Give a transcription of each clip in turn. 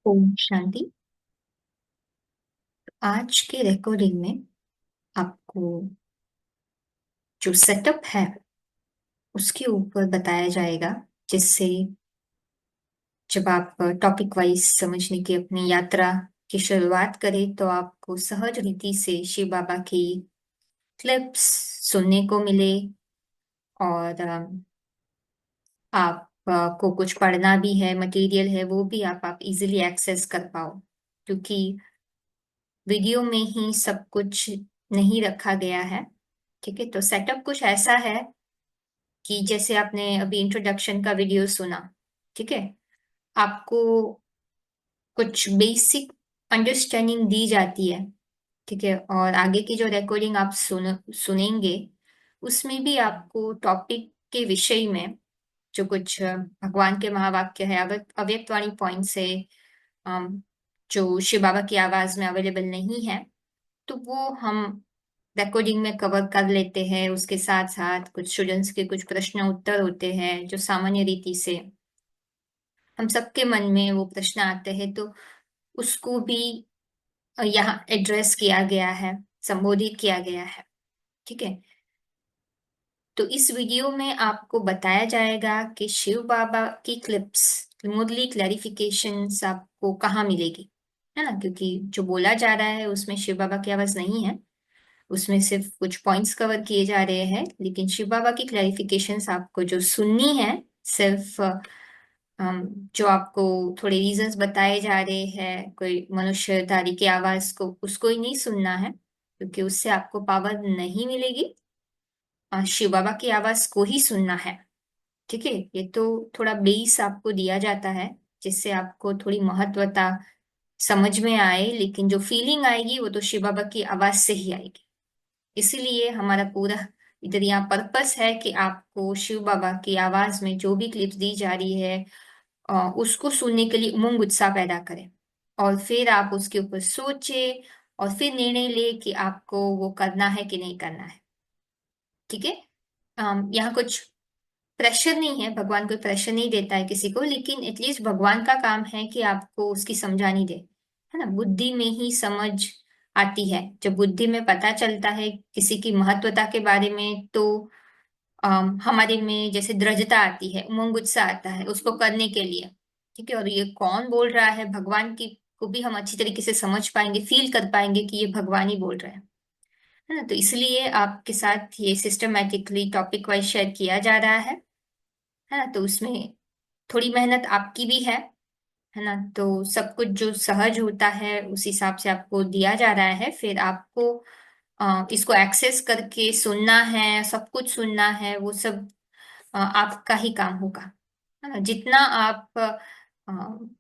ओम शांति। आज के रिकॉर्डिंग में आपको जो सेटअप है उसके ऊपर बताया जाएगा, जिससे जब आप टॉपिक वाइज समझने की अपनी यात्रा की शुरुआत करें तो आपको सहज रीति से शिव बाबा की क्लिप्स सुनने को मिले। और आप को कुछ पढ़ना भी है, मटेरियल है, वो भी आप इजीली एक्सेस कर पाओ, क्योंकि वीडियो में ही सब कुछ नहीं रखा गया है। ठीक है, तो सेटअप कुछ ऐसा है कि जैसे आपने अभी इंट्रोडक्शन का वीडियो सुना। ठीक है, आपको कुछ बेसिक अंडरस्टैंडिंग दी जाती है। ठीक है, और आगे की जो रिकॉर्डिंग आप सुनेंगे उसमें भी आपको टॉपिक के विषय में जो कुछ भगवान के महावाक्य है, अव्यक्तवाणी पॉइंट से जो शिव बाबा की आवाज में अवेलेबल नहीं है, तो वो हम रिकॉर्डिंग में कवर कर लेते हैं। उसके साथ साथ कुछ स्टूडेंट्स के कुछ प्रश्न उत्तर होते हैं जो सामान्य रीति से हम सबके मन में वो प्रश्न आते हैं, तो उसको भी यहाँ एड्रेस किया गया है, संबोधित किया गया है। ठीक है, तो इस वीडियो में आपको बताया जाएगा कि शिव बाबा की क्लिप्स, मुरली क्लैरिफिकेशंस आपको कहाँ मिलेगी, है ना, क्योंकि जो बोला जा रहा है उसमें शिव बाबा की आवाज नहीं है। उसमें सिर्फ कुछ पॉइंट्स कवर किए जा रहे हैं, लेकिन शिव बाबा की क्लैरिफिकेशंस आपको जो सुननी है, सिर्फ जो आपको थोड़े रीजंस बताए जा रहे हैं, कोई मनुष्यधारी की आवाज को उसको ही नहीं सुनना है, क्योंकि उससे आपको पावर नहीं मिलेगी। शिव बाबा की आवाज को ही सुनना है। ठीक है, ये तो थोड़ा बेस आपको दिया जाता है, जिससे आपको थोड़ी महत्वता समझ में आए, लेकिन जो फीलिंग आएगी वो तो शिव बाबा की आवाज से ही आएगी। इसीलिए हमारा पूरा इधर यहाँ पर्पस है कि आपको शिव बाबा की आवाज में जो भी क्लिप्स दी जा रही है उसको सुनने के लिए उमंग उत्साह पैदा करें, और फिर आप उसके ऊपर सोचे और फिर निर्णय ले कि आपको वो करना है कि नहीं करना है। ठीक है, यहाँ कुछ प्रेशर नहीं है, भगवान कोई प्रेशर नहीं देता है किसी को, लेकिन एटलीस्ट भगवान का काम है कि आपको उसकी समझानी दे, है ना। बुद्धि में ही समझ आती है, जब बुद्धि में पता चलता है किसी की महत्वता के बारे में, तो हमारे में जैसे दृढ़ता आती है, उमंग उत्साह आता है उसको करने के लिए। ठीक है, और ये कौन बोल रहा है, भगवान की को भी हम अच्छी तरीके से समझ पाएंगे, फील कर पाएंगे कि ये भगवान ही बोल रहे हैं, है ना। तो इसलिए आपके साथ ये सिस्टमेटिकली टॉपिक वाइज शेयर किया जा रहा है ना। तो उसमें थोड़ी मेहनत आपकी भी है ना। तो सब कुछ जो सहज होता है उस हिसाब से आपको दिया जा रहा है, फिर आपको इसको एक्सेस करके सुनना है, सब कुछ सुनना है, वो सब आपका ही काम होगा, है ना। जितना आप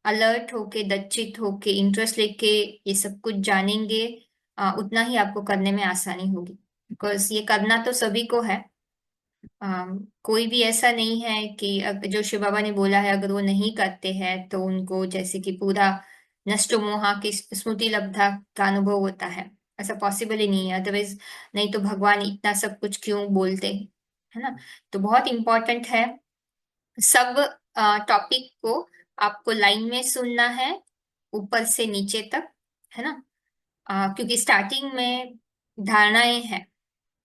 अलर्ट होके, दच्चित होके, इंटरेस्ट लेके ये सब कुछ जानेंगे, उतना ही आपको करने में आसानी होगी, बिकॉज ये करना तो सभी को है। कोई भी ऐसा नहीं है कि जो शिव बाबा ने बोला है अगर वो नहीं करते हैं तो उनको जैसे कि पूरा नष्टो मोहा की स्मृति लब्धा का अनुभव होता है। ऐसा पॉसिबल ही नहीं है, अदरवाइज नहीं तो भगवान इतना सब कुछ क्यों बोलते, है ना। तो बहुत इंपॉर्टेंट है, सब टॉपिक को आपको लाइन में सुनना है, ऊपर से नीचे तक, है ना। क्योंकि स्टार्टिंग में धारणाएं हैं।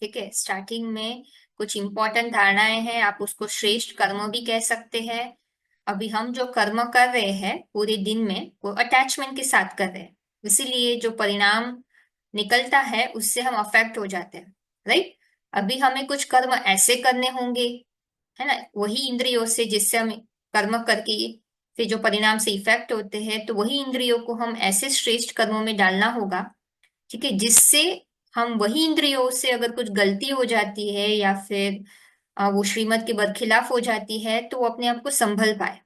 ठीक है, स्टार्टिंग में कुछ इंपॉर्टेंट धारणाएं हैं, आप उसको श्रेष्ठ कर्म भी कह सकते हैं। अभी हम जो कर्म कर रहे हैं पूरे दिन में वो अटैचमेंट के साथ कर रहे हैं, इसीलिए जो परिणाम निकलता है उससे हम अफेक्ट हो जाते हैं, राइट। अभी हमें कुछ कर्म ऐसे करने होंगे, है ना, वही इंद्रियों से जिससे हम कर्म करके फिर जो परिणाम से इफेक्ट होते हैं, तो वही इंद्रियों को हम ऐसे श्रेष्ठ कर्मों में डालना होगा। ठीक है, जिससे हम वही इंद्रियों से अगर कुछ गलती हो जाती है या फिर वो श्रीमत के बरखिलाफ हो जाती है तो वो अपने आप को संभल पाए,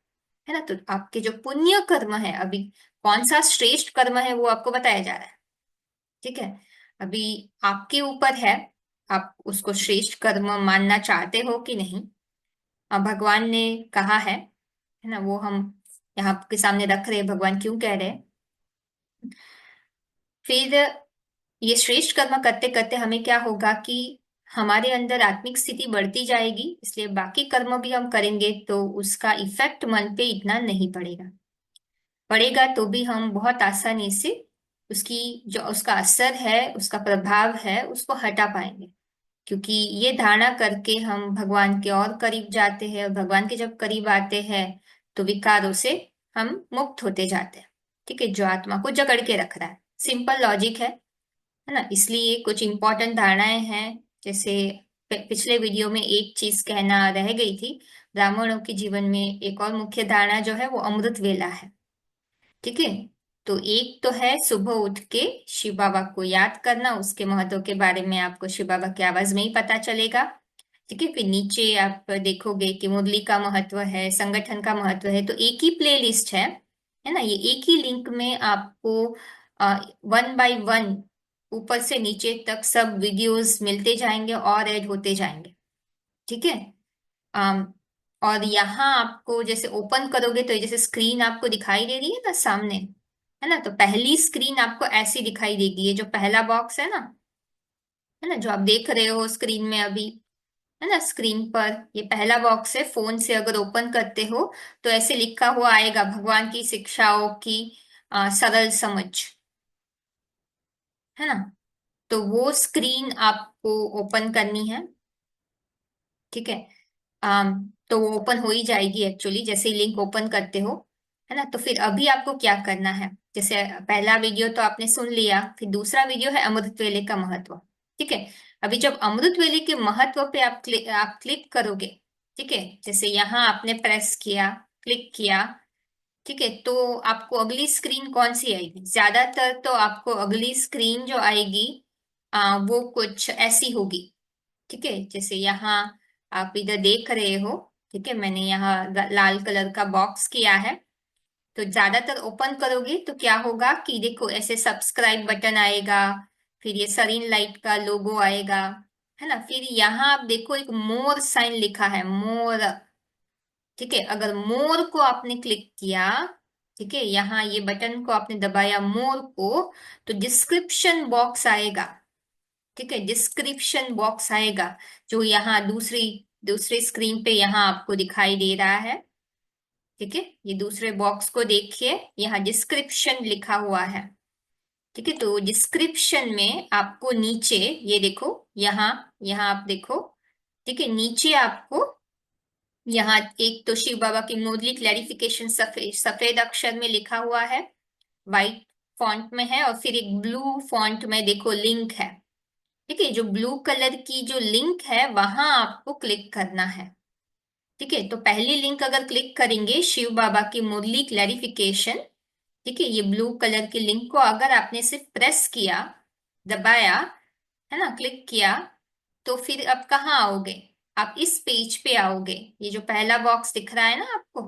है ना। तो आपके जो पुण्य कर्म है, अभी कौन सा श्रेष्ठ कर्म है वो आपको बताया जा रहा है। ठीक है, अभी आपके ऊपर है, आप उसको श्रेष्ठ कर्म मानना चाहते हो कि नहीं। भगवान ने कहा है ना, वो हम यहाँ आपके सामने रख रहे हैं, भगवान क्यों कह रहे हैं। फिर ये श्रेष्ठ कर्म करते करते हमें क्या होगा कि हमारे अंदर आत्मिक स्थिति बढ़ती जाएगी, इसलिए बाकी कर्म भी हम करेंगे तो उसका इफेक्ट मन पे इतना नहीं पड़ेगा। पड़ेगा तो भी हम बहुत आसानी से उसकी जो उसका असर है, उसका प्रभाव है, उसको हटा पाएंगे। क्योंकि ये धारणा करके हम भगवान के और करीब जाते हैं, और भगवान के जब करीब आते हैं तो विकारों से हम मुक्त होते जाते हैं। ठीक है, जो आत्मा को जकड़ के रख रहा है, सिंपल लॉजिक है ना। इसलिए कुछ इंपॉर्टेंट धारणाएं हैं, जैसे पिछले वीडियो में एक चीज कहना रह गई थी। ब्राह्मणों के जीवन में एक और मुख्य धारणा जो है वो अमृत वेला है। ठीक है, तो एक तो है सुबह उठ के शिव बाबा को याद करना, उसके महत्व के बारे में आपको शिव बाबा की आवाज में ही पता चलेगा। ठीक है, फिर नीचे आप देखोगे कि मुरली का महत्व है, संगठन का महत्व है, तो एक ही प्ले लिस्ट है ना। ये एक ही लिंक में आपको वन बाय वन ऊपर से नीचे तक सब वीडियोस मिलते जाएंगे और ऐड होते जाएंगे। ठीक है। अम, और यहाँ आपको जैसे ओपन करोगे तो ये जैसे स्क्रीन आपको दिखाई दे रही है ना सामने, है ना, तो पहली स्क्रीन आपको ऐसी दिखाई देगी। ये जो पहला बॉक्स है ना जो आप देख रहे हो स्क्रीन में अभी, है ना, स्क्रीन पर ये पहला बॉक्स है। फोन से अगर ओपन करते हो तो ऐसे लिखा हुआ आएगा, भगवान की शिक्षाओं की सरल समझ, है ना। तो वो स्क्रीन आपको ओपन करनी है। ठीक है। तो वो ओपन हो ही जाएगी एक्चुअली जैसे ही लिंक ओपन करते हो, है ना। तो फिर अभी आपको क्या करना है, जैसे पहला वीडियो तो आपने सुन लिया, फिर दूसरा वीडियो है अमृत वेले का महत्व। ठीक है, अभी जब अमृत वेले के महत्व पे आप क्लिक करोगे, ठीक है, जैसे यहाँ आपने प्रेस किया, क्लिक किया, ठीक है, तो आपको अगली स्क्रीन कौन सी आएगी? ज्यादातर तो आपको अगली स्क्रीन जो आएगी वो कुछ ऐसी होगी। ठीक है, जैसे यहाँ आप इधर देख रहे हो, ठीक है, मैंने यहाँ लाल कलर का बॉक्स किया है। तो ज्यादातर ओपन करोगे तो क्या होगा कि देखो ऐसे सब्सक्राइब बटन आएगा, फिर ये सरीन लाइट का लोगो आएगा, है ना। फिर यहाँ आप देखो एक मोर साइन लिखा है, मोर। ठीक है, अगर मोर को आपने क्लिक किया, ठीक है, यहाँ ये बटन को आपने दबाया मोर को, तो डिस्क्रिप्शन बॉक्स आएगा। ठीक है, डिस्क्रिप्शन बॉक्स आएगा जो यहाँ दूसरी दूसरे स्क्रीन पे यहाँ आपको दिखाई दे रहा है। ठीक है, ये दूसरे बॉक्स को देखिए, यहाँ डिस्क्रिप्शन लिखा हुआ है। ठीक है, तो डिस्क्रिप्शन में आपको नीचे ये देखो, यहाँ यहाँ आप देखो, ठीक है, नीचे आपको यहाँ एक तो शिव बाबा की मुरली क्लैरिफिकेशन सफेद सफेद अक्षर में लिखा हुआ है, वाइट फॉन्ट में है, और फिर एक ब्लू फॉन्ट में देखो लिंक है। ठीक है, जो ब्लू कलर की जो लिंक है वहां आपको क्लिक करना है। ठीक है, तो पहली लिंक अगर क्लिक करेंगे शिव बाबा की मुरली क्लैरिफिकेशन, ठीक है, ये ब्लू कलर की लिंक को अगर आपने सिर्फ प्रेस किया, दबाया, है ना, क्लिक किया, तो फिर आप कहाँ आओगे? आप इस पेज पे आओगे। ये जो पहला बॉक्स दिख रहा है ना आपको,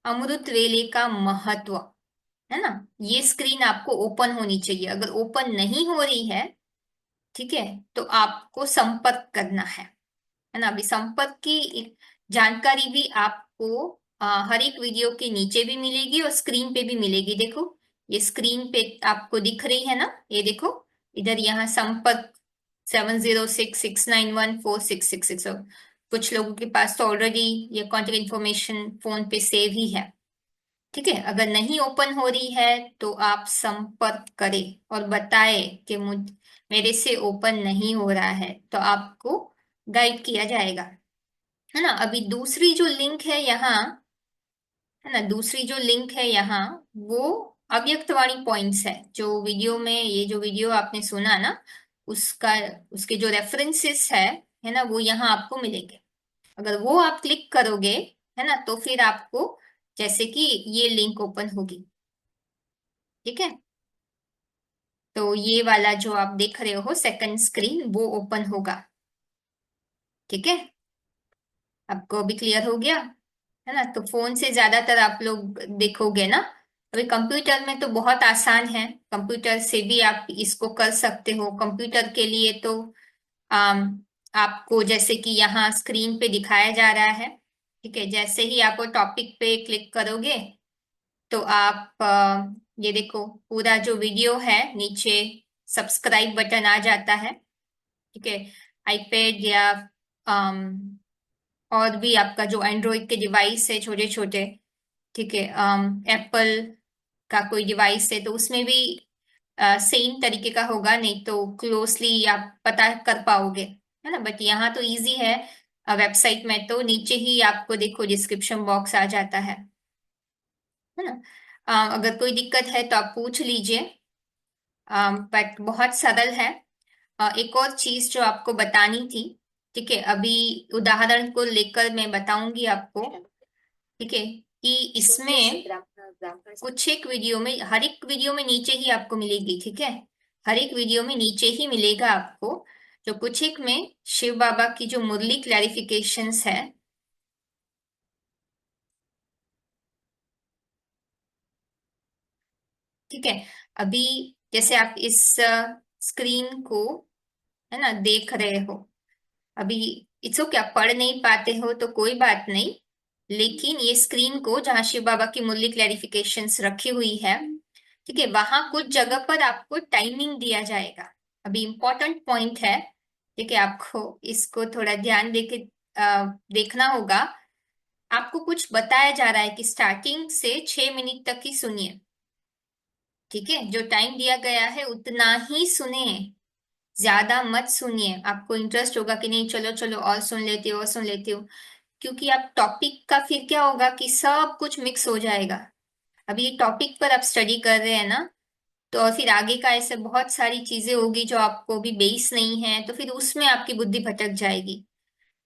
अमृत वेले का महत्व, है ना, ये स्क्रीन आपको ओपन होनी चाहिए। अगर ओपन नहीं हो रही है, ठीक है, तो आपको संपर्क करना है ना। अभी संपर्क की जानकारी भी आपको हर एक वीडियो के नीचे भी मिलेगी और स्क्रीन पे भी मिलेगी। देखो ये स्क्रीन पे आपको दिख रही है ना, ये देखो इधर यहाँ संपर्क 7066914666। कुछ लोगों के पास तो ऑलरेडी ये कॉन्टेक्ट इन्फॉर्मेशन फोन पे सेव ही है। ठीक है, अगर नहीं ओपन हो रही है तो आप संपर्क करें और बताएं कि मेरे से ओपन नहीं हो रहा है, तो आपको गाइड किया जाएगा, है ना। अभी दूसरी जो लिंक है यहाँ, है ना, दूसरी जो लिंक है यहाँ, वो अव्यक्तवाणी पॉइंट्स है। जो वीडियो में ये जो वीडियो आपने सुना ना, उसका उसके जो रेफरेंसेस है ना, वो यहाँ आपको मिलेंगे। अगर वो आप क्लिक करोगे, है ना, तो फिर आपको जैसे कि ये लिंक ओपन होगी। ठीक है, तो ये वाला जो आप देख रहे हो सेकंड स्क्रीन वो ओपन होगा। ठीक है, आपको अभी क्लियर हो गया, है ना। तो फोन से ज्यादातर आप लोग देखोगे ना। अभी कंप्यूटर में तो बहुत आसान है, कंप्यूटर से भी आप इसको कर सकते हो। कंप्यूटर के लिए तो आम, आपको जैसे कि यहाँ स्क्रीन पे दिखाया जा रहा है, ठीक है, जैसे ही आप वो टॉपिक पे क्लिक करोगे तो आप ये देखो पूरा जो वीडियो है नीचे सब्सक्राइब बटन आ जाता है। ठीक है, आईपैड या और भी आपका जो एंड्रॉइड के डिवाइस है छोटे छोटे, ठीक है, एप्पल का कोई डिवाइस है तो उसमें भी सेम तरीके का होगा, नहीं तो क्लोजली आप पता कर पाओगे, है ना। बट यहाँ तो इजी है। वेबसाइट में तो नीचे ही आपको देखो डिस्क्रिप्शन बॉक्स आ जाता है ना। अगर कोई दिक्कत है तो आप पूछ लीजिए। बट बहुत सरल है। एक और चीज जो आपको बतानी थी, ठीक है, अभी उदाहरण को लेकर मैं बताऊंगी आपको, ठीक है, कि इसमें कुछ एक वीडियो में, हर एक वीडियो में नीचे ही आपको मिलेगी, ठीक है, हर एक वीडियो में नीचे ही मिलेगा आपको। जो कुछ एक में शिव बाबा की जो मुरली क्लैरिफिकेशंस है, ठीक है, अभी जैसे आप इस स्क्रीन को, है ना, देख रहे हो अभी। इट्स ओके, आप पढ़ नहीं पाते हो तो कोई बात नहीं, लेकिन ये स्क्रीन को जहाँ शिव बाबा की मुरली क्लैरिफिकेशंस रखी हुई है, ठीक है, वहां कुछ जगह पर आपको टाइमिंग दिया जाएगा। अभी इंपॉर्टेंट पॉइंट है, ठीक है, आपको इसको थोड़ा ध्यान देके देखना होगा। आपको कुछ बताया जा रहा है कि स्टार्टिंग से 6 मिनट तक ही सुनिए, ठीक है, जो टाइम दिया गया है उतना ही सुने, ज्यादा मत सुनिए। आपको इंटरेस्ट होगा कि नहीं, चलो चलो और सुन लेती हो और सुन लेती हो, क्योंकि आप टॉपिक का फिर क्या होगा कि सब कुछ मिक्स हो जाएगा। अभी ये टॉपिक पर आप स्टडी कर रहे हैं ना, तो और फिर आगे का ऐसे बहुत सारी चीजें होगी जो आपको भी बेस नहीं है, तो फिर उसमें आपकी बुद्धि भटक जाएगी,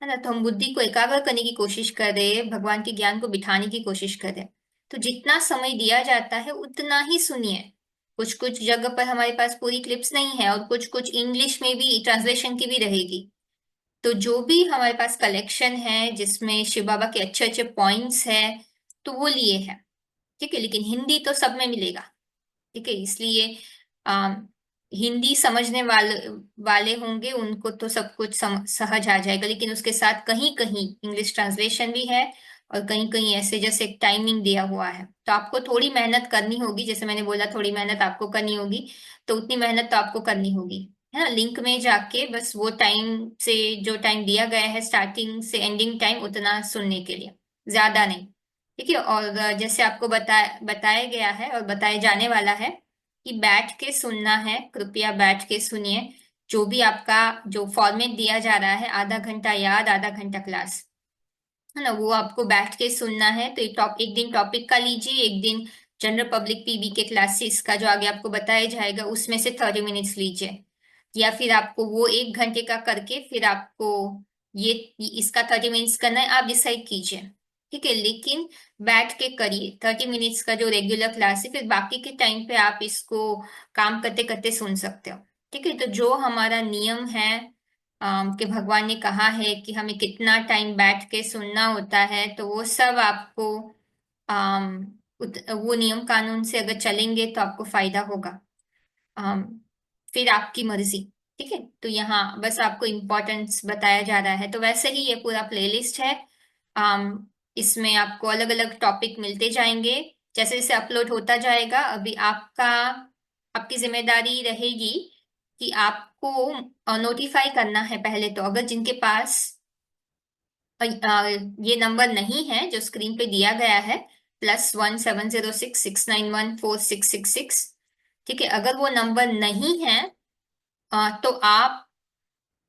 है ना। तो हम बुद्धि को एकाग्र करने की कोशिश कर रहे हैं, भगवान के ज्ञान को बिठाने की कोशिश कर रहे हैं। तो जितना समय दिया जाता है उतना ही सुनिए। कुछ कुछ जगह पर हमारे पास पूरी क्लिप्स नहीं है, और कुछ कुछ इंग्लिश में भी ट्रांसलेशन की भी रहेगी। तो जो भी हमारे पास कलेक्शन है जिसमें शिव बाबा के अच्छे अच्छे पॉइंट्स है, तो वो लिए हैं, ठीक है, लेकिन हिंदी तो सब में मिलेगा, ठीक है। इसलिए आ, हिंदी समझने वाले वाले होंगे उनको तो सब कुछ सहज आ जाएगा, लेकिन उसके साथ कहीं कहीं इंग्लिश ट्रांसलेशन भी है, और कहीं कहीं ऐसे जैसे एक टाइमिंग दिया हुआ है, तो आपको थोड़ी मेहनत करनी होगी। जैसे मैंने बोला थोड़ी मेहनत आपको करनी होगी, तो उतनी मेहनत तो आपको करनी होगी, है ना। लिंक में जाके बस वो टाइम से, जो टाइम दिया गया है स्टार्टिंग से एंडिंग टाइम, उतना सुनने के लिए, ज्यादा नहीं, ठीक है। और जैसे आपको बताया गया है और बताया जाने वाला है कि बैठ के सुनना है, कृपया बैठ के सुनिए। जो भी आपका जो फॉर्मेट दिया जा रहा है, आधा घंटा याद आधा घंटा क्लास, है ना, वो आपको बैठ के सुनना है। तो एक दिन टॉपिक का लीजिए, एक दिन जनरल पब्लिक पीबी के क्लासेस का जो आगे आपको बताया जाएगा उसमें से 30 मिनट्स लीजिए, या फिर आपको वो 1 घंटे का करके फिर आपको ये इसका 30 मिनट्स करना है, आप डिसाइड कीजिए, ठीक है। लेकिन बैठ के करिए 30 मिनट्स का जो रेगुलर क्लास है, फिर बाकी के टाइम पे आप इसको काम करते करते सुन सकते हो, ठीक है। तो जो हमारा नियम है, कि भगवान ने कहा है कि हमें कितना टाइम बैठ के सुनना होता है, तो वो सब आपको वो नियम कानून से अगर चलेंगे तो आपको फायदा होगा। अम, फिर आपकी मर्जी, ठीक है। तो यहाँ बस आपको इम्पोर्टेंस बताया जा रहा है। तो वैसे ही ये पूरा प्लेलिस्ट है। इसमें आपको अलग अलग टॉपिक मिलते जाएंगे, जैसे जैसे अपलोड होता जाएगा। अभी आपकी जिम्मेदारी रहेगी कि आपको नोटिफाई करना है पहले तो, अगर जिनके पास ये नंबर नहीं है जो स्क्रीन पे दिया गया है, +17066914666, ठीक है, अगर वो नंबर नहीं है, तो आप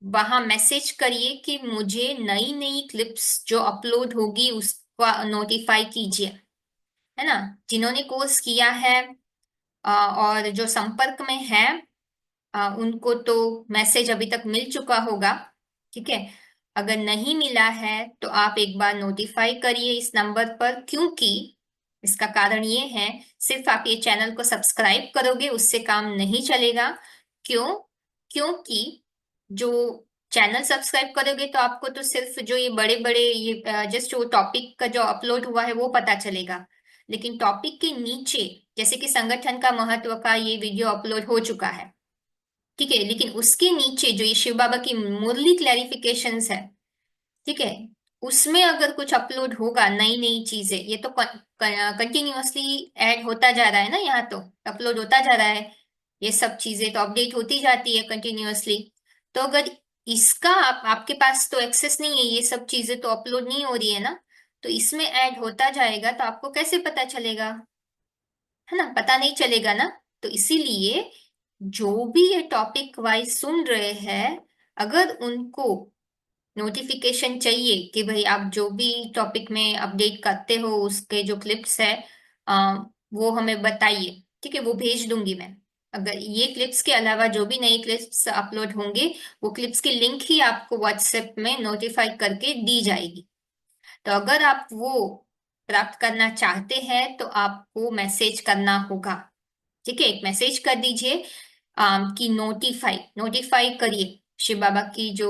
वहां मैसेज करिए कि मुझे नई नई क्लिप्स जो अपलोड होगी उसका नोटिफाई कीजिए, है ना। जिन्होंने कोर्स किया है और जो संपर्क में है, उनको तो मैसेज अभी तक मिल चुका होगा, ठीक है। अगर नहीं मिला है तो आप एक बार नोटिफाई करिए इस नंबर पर, क्योंकि इसका कारण ये है, सिर्फ आप ये चैनल को सब्सक्राइब करोगे उससे काम नहीं चलेगा। क्यों? क्योंकि जो चैनल सब्सक्राइब करोगे तो आपको तो सिर्फ जो ये बड़े बड़े ये जस्ट वो टॉपिक का जो अपलोड हुआ है वो पता चलेगा, लेकिन टॉपिक के नीचे जैसे कि संगठन का महत्व का ये वीडियो अपलोड हो चुका है, ठीक है, लेकिन उसके नीचे जो ये शिव बाबा की मुरली क्लैरिफिकेशंस है, ठीक है, उसमें अगर कुछ अपलोड होगा नई नई चीजें, ये तो कंटिन्यूअसली ऐड होता जा रहा है ना, यहाँ तो अपलोड होता जा रहा है, ये सब चीजें तो अपडेट होती जाती है कंटिन्यूअसली। तो अगर इसका आपके पास तो एक्सेस नहीं है, ये सब चीजें तो अपलोड नहीं हो रही है ना, तो इसमें ऐड होता जाएगा तो आपको कैसे पता चलेगा, है ना, पता नहीं चलेगा ना। तो इसीलिए जो भी ये टॉपिक वाइज सुन रहे हैं, अगर उनको नोटिफिकेशन चाहिए कि भाई आप जो भी टॉपिक में अपडेट करते हो उसके जो क्लिप्स है, वो हमें बताइए, ठीक है, वो भेज दूंगी मैं। अगर ये क्लिप्स के अलावा जो भी नई क्लिप्स अपलोड होंगे, वो क्लिप्स की लिंक ही आपको व्हाट्सएप में नोटिफाई करके दी जाएगी। तो अगर आप वो प्राप्त करना चाहते हैं तो आपको मैसेज करना होगा, ठीक है, एक मैसेज कर दीजिए कि नोटिफाई नोटिफाई करिए शिव बाबा की जो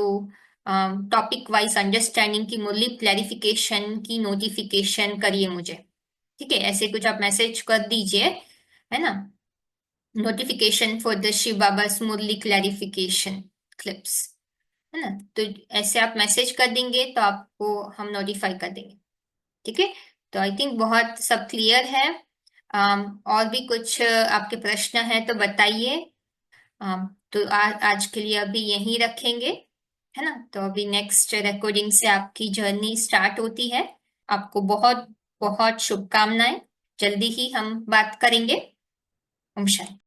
टॉपिक वाइज अंडरस्टैंडिंग की मुरली क्लैरिफिकेशन की नोटिफिकेशन करिए मुझे, ठीक है, ऐसे कुछ आप मैसेज कर दीजिए, है ना, notification for the Shiv Baba Murli clarification clips, है ना। तो ऐसे आप मैसेज कर देंगे तो आपको हम नोटिफाई कर देंगे, ठीक है। तो आई थिंक बहुत सब क्लियर है। और भी कुछ आपके प्रश्न है तो बताइए। तो आज के लिए अभी यहीं रखेंगे, है ना। तो अभी नेक्स्ट रिकॉर्डिंग से आपकी जर्नी स्टार्ट होती है। आपको बहुत बहुत शुभकामनाएं। जल्दी ही हम बात करेंगे। ओम शांति।